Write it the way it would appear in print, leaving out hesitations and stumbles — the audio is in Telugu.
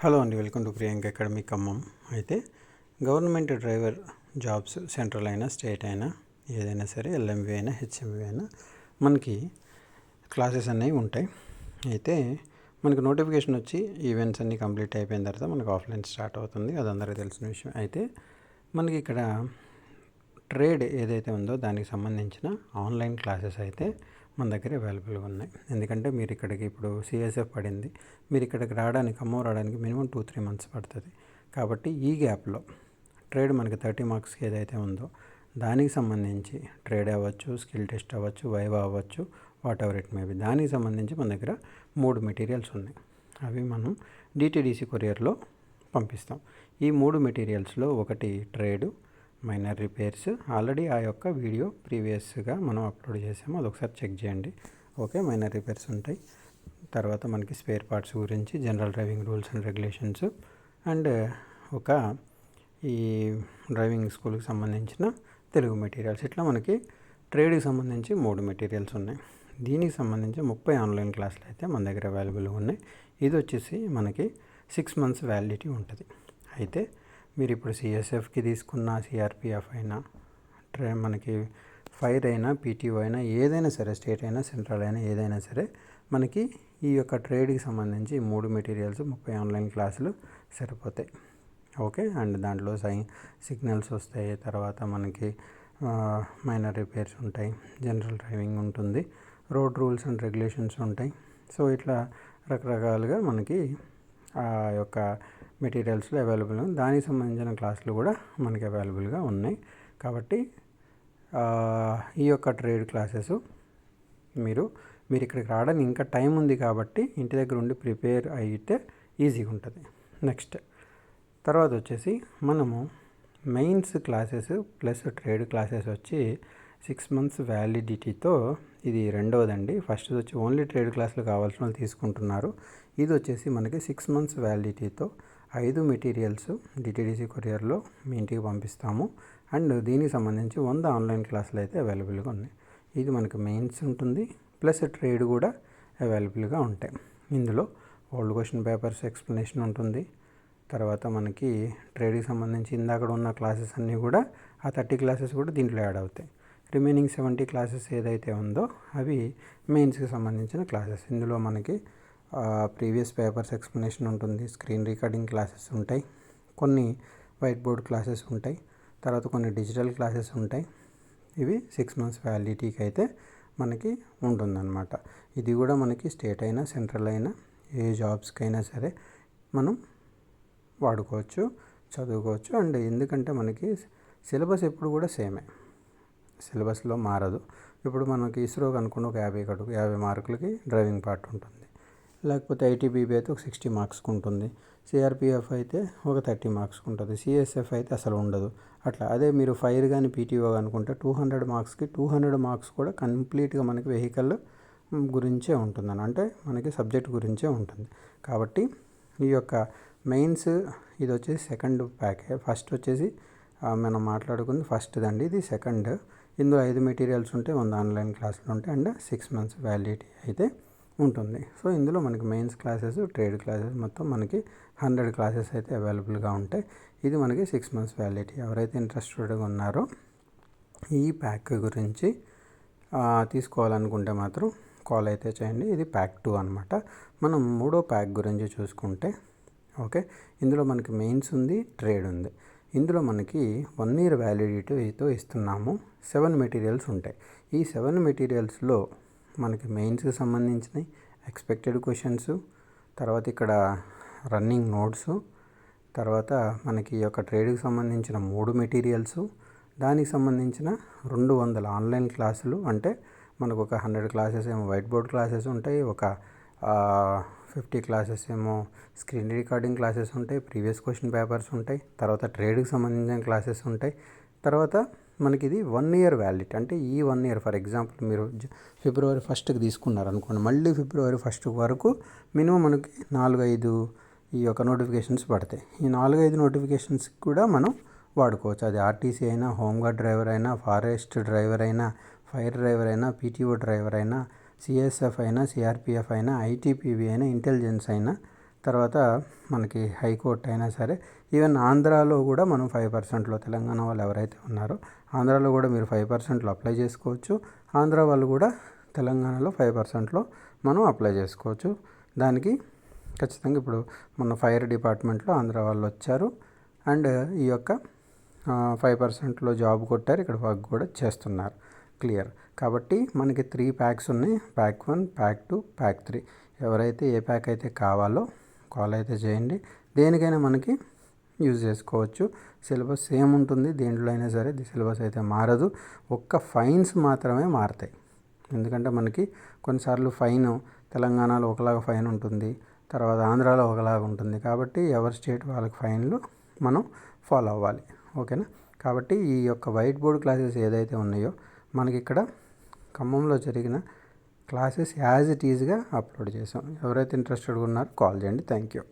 హలో అండి, welcome to Priyanka academy Khammam. అయితే గవర్నమెంట్ డ్రైవర్ జాబ్స్ సెంట్రల్ అయినా స్టేట్ అయినా ఏదైనా సరే, ఎల్ఎంవి అయినా హెచ్ఎంవి అయినా మనకి క్లాసెస్ అనేవి ఉంటాయి. అయితే మనకి నోటిఫికేషన్ వచ్చి ఈవెంట్స్ అన్నీ కంప్లీట్ అయిపోయిన తర్వాత మనకు ఆఫ్లైన్ స్టార్ట్ అవుతుంది. అది అందరికీ తెలిసిన విషయం. అయితే మనకి ఇక్కడ ట్రేడ్ ఏదైతే ఉందో దానికి సంబంధించిన ఆన్లైన్ క్లాసెస్ అయితే మన దగ్గర అవైలబుల్గా ఉన్నాయి. ఎందుకంటే మీరు ఇక్కడికి ఇప్పుడు సిఎస్ఎఫ్ పడింది, మీరు ఇక్కడికి రావడానికి ఖమ్మం రావడానికి మినిమం 2-3 months పడుతుంది. కాబట్టి ఈ గ్యాప్లో ట్రేడ్ మనకి 30 marksకి ఏదైతే ఉందో దానికి సంబంధించి ట్రేడ్ అవ్వచ్చు, స్కిల్ టెస్ట్ అవ్వచ్చు, వైవా అవ్వచ్చు, వాట్ ఎవర్ ఇట్ మేబీ, దానికి సంబంధించి మన దగ్గర 3 మెటీరియల్స్ ఉన్నాయి. అవి మనం డిటిడిసి కొరియర్లో పంపిస్తాం. ఈ 3 మెటీరియల్స్లో ఒకటి ట్రేడు, మైనర్ రిపేర్స్. ఆల్రెడీ ఆ యొక్క వీడియో ప్రీవియస్గా మనం అప్లోడ్ చేసాము, అది ఒకసారి చెక్ చేయండి. ఓకే, మైనర్ రిపేర్స్ ఉంటాయి. తర్వాత మనకి స్పేర్ పార్ట్స్ గురించి, general driving rules and regulations, and ఒక ఈ డ్రైవింగ్ స్కూల్కి సంబంధించిన తెలుగు మెటీరియల్స్. ఇట్లా మనకి ట్రేడ్కి సంబంధించి 3 మెటీరియల్స్ ఉన్నాయి. దీనికి సంబంధించి 30 ఆన్లైన్ క్లాసులు అయితే మన దగ్గర అవైలబుల్గా ఉన్నాయి. ఇది వచ్చేసి మనకి 6 months వ్యాలిడిటీ ఉంటుంది. అయితే మీరు ఇప్పుడు సిఎస్ఎఫ్కి తీసుకున్న, సిఆర్పిఎఫ్ అయినా, మనకి ఫైర్ అయినా, పీటీఓ అయినా, ఏదైనా సరే, స్టేట్ అయినా సెంట్రల్ అయినా ఏదైనా సరే, మనకి ఈ యొక్క ట్రేడ్కి సంబంధించి 3 మెటీరియల్స్ 30 ఆన్లైన్ క్లాసులు సరిపోతాయి. ఓకే, అండ్ దాంట్లో సిగ్నల్స్ వస్తాయి, తర్వాత మనకి మైనర్ రిపేర్స్ ఉంటాయి, జనరల్ డ్రైవింగ్ ఉంటుంది, రోడ్ రూల్స్ అండ్ రెగ్యులేషన్స్ ఉంటాయి. సో ఇట్లా రకరకాలుగా మనకి ఆ యొక్క మెటీరియల్స్లో అవైలబుల్ ఉంది. దానికి సంబంధించిన క్లాసులు కూడా మనకి అవైలబుల్గా ఉన్నాయి. కాబట్టి ఈ యొక్క ట్రేడ్ క్లాసెస్ మీరు ఇక్కడికి రావడానికి ఇంకా టైం ఉంది కాబట్టి ఇంటి దగ్గర ఉండి ప్రిపేర్ అయితే ఈజీగా ఉంటుంది. నెక్స్ట్ తర్వాత వచ్చేసి మనము mains classes plus trade classes వచ్చి 6 months వ్యాలిడిటీతో, ఇది రెండవదండి. ఫస్ట్ వచ్చి ఓన్లీ ట్రేడ్ క్లాసులు కావాల్సిన వాళ్ళు తీసుకుంటున్నారు. ఇది వచ్చేసి మనకి 6 months వ్యాలిడిటీతో 5 మెటీరియల్స్ డిటిడిసి కొరియర్లో మీ ఇంటికి పంపిస్తాము. అండ్ దీనికి సంబంధించి 100 ఆన్లైన్ క్లాసులు అయితే అవైలబుల్గా ఉన్నాయి. ఇది మనకి మెయిన్స్ ఉంటుంది, ప్లస్ ట్రేడ్ కూడా అవైలబుల్గా ఉంటాయి. ఇందులో ఓల్డ్ క్వశ్చన్ పేపర్స్ ఎక్స్ప్లెనేషన్ ఉంటుంది. తర్వాత మనకి ట్రేడ్కి సంబంధించి ఇందాక ఉన్న క్లాసెస్ అన్నీ కూడా, ఆ 30 క్లాసెస్ కూడా దీంట్లో యాడ్ అవుతాయి. రిమైనింగ్ 70 క్లాసెస్ ఏదైతే ఉందో అవి మెయిన్స్కి సంబంధించిన క్లాసెస్. ఇందులో మనకి ప్రీవియస్ పేపర్స్ ఎక్స్ప్లెనేషన్ ఉంటుంది, స్క్రీన్ రికార్డింగ్ క్లాసెస్ ఉంటాయి, కొన్ని వైట్ బోర్డ్ క్లాసెస్ ఉంటాయి, తర్వాత కొన్ని డిజిటల్ క్లాసెస్ ఉంటాయి. ఇవి 6 months వ్యాలిడిటీకి అయితే మనకి ఉంటుందన్నమాట. ఇది కూడా మనకి స్టేట్ అయినా సెంట్రల్ అయినా ఏ జాబ్స్కైనా సరే మనం వాడుకోవచ్చు, చదువుకోవచ్చు. అండ్ ఎందుకంటే మనకి సిలబస్ ఎప్పుడు కూడా సేమే, సిలబస్లో మారదు. ఇప్పుడు మనకి ఇస్రోకి అనుకున్న ఒక 50 మార్కులకి డ్రైవింగ్ పార్ట్ ఉంటుంది, లేకపోతే ఐటీబీబీ అయితే ఒక 60 మార్క్స్కి ఉంటుంది, సిఆర్పిఎఫ్ అయితే ఒక 30 మార్క్స్కి ఉంటుంది, సిఎస్ఎఫ్ అయితే అసలు ఉండదు. అట్లా అదే మీరు ఫైర్ కానీ పీటీఓ అనుకుంటే 200 మార్క్స్కి 200 మార్క్స్ కూడా కంప్లీట్గా మనకి వెహికల్ గురించే ఉంటుందని, అంటే మనకి సబ్జెక్ట్ గురించే ఉంటుంది. కాబట్టి ఈ యొక్క మెయిన్స్ ఇది వచ్చేసి సెకండ్ ప్యాకేజ్. ఫస్ట్ వచ్చేసి మనం మాట్లాడుకుంది ఫస్ట్ దండి, ఇది సెకండ్. ఇందులో 5 మెటీరియల్స్ ఉంటాయి, 100 ఆన్లైన్ క్లాసులు ఉంటాయి, అండ్ 6 months వ్యాలిడిటీ అయితే ఉంటుంది. సో ఇందులో మనకి మెయిన్స్ క్లాసెస్, ట్రేడ్ క్లాసెస్ మొత్తం మనకి 100 క్లాసెస్ అయితే అవైలబుల్గా ఉంటాయి. ఇది మనకి 6 months వ్యాలిడిటీ. ఎవరైతే ఇంట్రెస్టెడ్గా ఉన్నారో ఈ ప్యాక్ గురించి తీసుకోవాలనుకుంటే మాత్రం కాల్ అయితే చేయండి. ఇది ప్యాక్ 2 అనమాట. మనం మూడో ప్యాక్ గురించి చూసుకుంటే, ఓకే, ఇందులో మనకి మెయిన్స్ ఉంది, ట్రేడ్ ఉంది. ఇందులో మనకి 1 year వ్యాలిడిటీతో ఇస్తున్నాము. 7 మెటీరియల్స్ ఉంటాయి. ఈ 7 మెటీరియల్స్లో మనకి మెయిన్స్కి సంబంధించినవి, ఎక్స్పెక్టెడ్ క్వశ్చన్స్, తర్వాత ఇక్కడ రన్నింగ్ నోట్స్, తర్వాత మనకి ఈ యొక్క ట్రేడ్కి సంబంధించిన 3 మెటీరియల్స్, దానికి సంబంధించిన 200 ఆన్లైన్ క్లాసులు. అంటే మనకు ఒక 100 క్లాసెస్ ఏమో వైట్ బోర్డ్ క్లాసెస్ ఉంటాయి, ఒక 50 క్లాసెస్ ఏమో స్క్రీన్ రికార్డింగ్ క్లాసెస్ ఉంటాయి, ప్రీవియస్ క్వశ్చన్ పేపర్స్ ఉంటాయి, తర్వాత ట్రేడ్కి సంబంధించిన క్లాసెస్ ఉంటాయి. తర్వాత మనకి ఇది 1 year వ్యాలిడిటీ. అంటే ఈ 1 year, ఫర్ ఎగ్జాంపుల్ మీరు February 1st తీసుకున్నారు అనుకోండి, మళ్ళీ February 1st వరకు మినిమం మనకి 4-5 ఈ యొక్క నోటిఫికేషన్స్ పడతాయి. ఈ 4-5 నోటిఫికేషన్స్ కూడా మనం వాడుకోవచ్చు. అది ఆర్టీసీ అయినా, హోంగార్డ్ డ్రైవర్ అయినా, ఫారెస్ట్ డ్రైవర్ అయినా, ఫైర్ డ్రైవర్ అయినా, పీటీఓ డ్రైవర్ అయినా, సిఎస్ఎఫ్ అయినా, సిఆర్పిఎఫ్ అయినా, ఐటీపీవీ అయినా, ఇంటెలిజెన్స్ అయినా, తర్వాత మనకి హైకోర్టు అయినా సరే, ఈవెన్ ఆంధ్రాలో కూడా మనం 5%లో, తెలంగాణ వాళ్ళు ఎవరైతే ఉన్నారో ఆంధ్రాలో కూడా మీరు 5%లో అప్లై చేసుకోవచ్చు. ఆంధ్ర వాళ్ళు కూడా తెలంగాణలో 5%లో మనం అప్లై చేసుకోవచ్చు. దానికి ఖచ్చితంగా ఇప్పుడు మన ఫైర్ డిపార్ట్మెంట్లో ఆంధ్ర వాళ్ళు వచ్చారు అండ్ ఈ యొక్క 5%లో జాబ్ కొట్టారు, ఇక్కడ వర్క్ కూడా చేస్తున్నారు. క్లియర్. కాబట్టి మనకి 3 ప్యాక్స్ ఉన్నాయి. Pack 1, pack 2, pack 3. ఎవరైతే ఏ ప్యాక్ అయితే కావాలో కాల్ అయితే చేయండి. దేనికైనా మనకి యూజ్ చేసుకోవచ్చు. సిలబస్ సేమ్ ఉంటుంది, దేంట్లో అయినా సరే సిలబస్ అయితే మారదు. ఒక్క ఫైన్స్ మాత్రమే మారుతాయి. ఎందుకంటే మనకి కొన్నిసార్లు ఫైన్ తెలంగాణలో ఒకలాగా ఫైన్ ఉంటుంది, తర్వాత ఆంధ్రాలో ఒకలాగా ఉంటుంది. కాబట్టి ఎవరి స్టేట్ వాళ్ళకి ఫైన్లు మనం ఫాలో అవ్వాలి. ఓకేనా. కాబట్టి ఈ యొక్క వైట్ బోర్డ్ క్లాసెస్ ఏదైతే ఉన్నాయో మనకి ఇక్కడ ఖమ్మంలో జరిగిన క్లాసెస్ యాజ్ ఇట్ ఈజ్గా అప్లోడ్ చేసాం. ఎవరైతే ఇంట్రెస్టెడ్గా ఉన్నారో కాల్ చేయండి. Thank you.